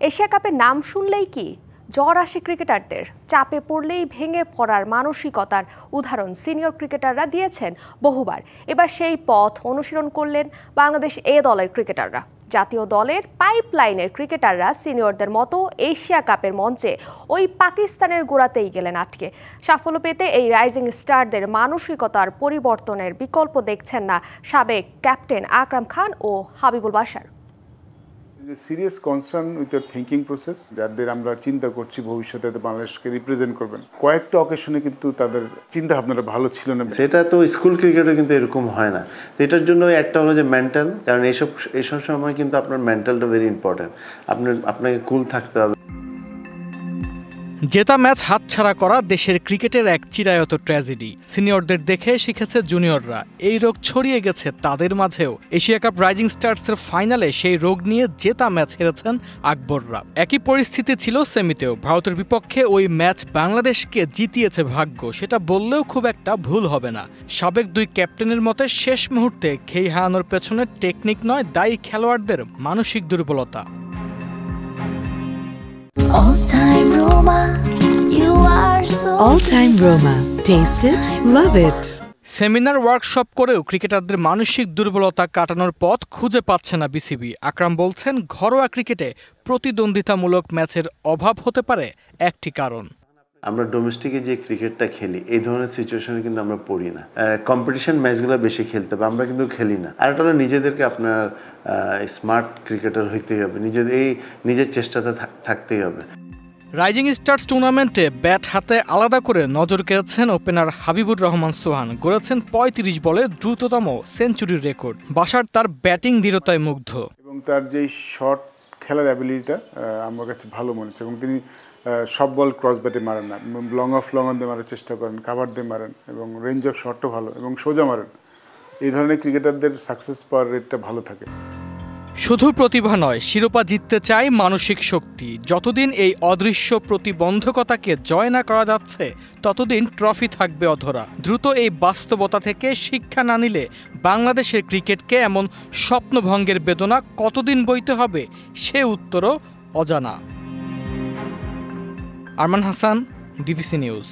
Asia কাপের নাম শুনলেই কি জ্বর আসে ক্রিকেটারদের? চাপে পড়লেই ভেঙে পড়ার মানসিকতার উদাহরণ সিনিয়র ক্রিকেটাররা দিয়েছেন বহুবার। এবার সেই পথ অনুসরণ করলেন বাংলাদেশ এ দলের ক্রিকেটাররা। জাতীয় দলের পাইপলাইনের ক্রিকেটাররা সিনিয়রদের মতো এশিয়া কাপের মঞ্চে ওই পাকিস্তানের গোড়াতেই গেলেন আটকে। সাফল্য পেতে এই রাইজিং স্টারদের মানসিকতার পরিবর্তনের বিকল্প দেখছেন না সাবেক ক্যাপ্টেন আকরাম খান ও Habibul Bashar. Serious concern with the thinking process, যাদের আমরা চিন্তা করছি ভবিষ্যতে বাংলাদেশকে রিপ্রেজেন্ট করবেন। কয়েকটা অকেশনে কিন্তু তাদের চিন্তা ভাবনাটা ভালো ছিল না। সেটা তো স্কুল ক্রিকেটে কিন্তু এরকম হয় না। তো এটার জন্য একটা হলো যে মেন্টাল, কারণ এইসব সময় কিন্তু আপনার মেন্টালটা ভেরি ইম্পর্টেন্ট। আপনাকে কুল থাকতে হবে। জেতা ম্যাচ হাতছাড়া করা দেশের ক্রিকেটের এক চিরায়ত ট্র্যাজেডি। সিনিয়রদের দেখে শিখেছে জুনিয়ররা, এই রোগ ছড়িয়ে গেছে তাদের মাঝেও। এশিয়া কাপ রাইজিং স্টার্সের ফাইনালে সেই রোগ নিয়ে জেতা ম্যাচ হেরেছেন আকবররা। একই পরিস্থিতি ছিল সেমিতেও। ভারতের বিপক্ষে ওই ম্যাচ বাংলাদেশকে জিতিয়েছে ভাগ্য, সেটা বললেও খুব একটা ভুল হবে না। সাবেক দুই ক্যাপ্টেনের মতে শেষ মুহূর্তে খেই হারানোর পেছনে টেকনিক নয়, দায়ী খেলোয়াড়দের মানসিক দুর্বলতা। All time Roma. Taste it, love it. Seminar workshop করেও ক্রিকেটারদের মানসিক দুর্বলতা কাটানোর পথ খুঁজে পাচ্ছে না বিসিবি। আকরাম বলছেন, ঘরোয়া ক্রিকেটে প্রতিদ্বন্দ্বিতামূলক ম্যাচের অভাব হতে পারে একটি কারণ। আমরা ডোমেস্টিকে যে ক্রিকেটটা খেলি, এই ধরনের সিচুয়েশনে কিন্তু আমরা পড়ি না। কম্পিটিশন ম্যাচগুলো বেশি খেলতে হবে, আমরা কিন্তু খেলি না। আর এটা হলো নিজেদেরকে আপনার স্মার্ট ক্রিকেটার হইতেই হবে, নিজের চেষ্টাতে থাকতেই হবে। রাইজিং স্টার্স টুর্নামেন্টে ব্যাট হাতে আলাদা করে নজর কেড়েছেন ওপেনার হাবিবুর রহমান সোহান। গড়েছেন ৩৫ বলে দ্রুততম সেঞ্চুরির রেকর্ড। বাশার তার ব্যাটিং দৃঢ়তায় মুগ্ধ এবং তার যেই শর্ট খেলার অ্যাবিলিটিটা আমার কাছে ভালো মনে হচ্ছে। এবং তিনি সব বল ক্রস ব্যাটে মারেন না, লং অন দিয়ে মারার চেষ্টা করেন, কাভার দিয়ে মারেন এবং রেঞ্জ অফ শটও ভালো এবং সোজা মারেন। এই ধরনের ক্রিকেটারদের সাকসেস পাওয়ার রেটটা ভালো থাকে। শুধু প্রতিভা নয়, শিরোপা জিততে চায় মানসিক শক্তি। যতদিন এই অদৃশ্য প্রতিবন্ধকতাকে জয় না করা যাচ্ছে, ততদিন ট্রফি থাকবে অধরা। দ্রুত এই বাস্তবতা থেকে শিক্ষা না নিলে বাংলাদেশের ক্রিকেটকে এমন স্বপ্নভঙ্গের বেদনা কতদিন বইতে হবে, সে উত্তরও অজানা। Arman Hasan, DBC news.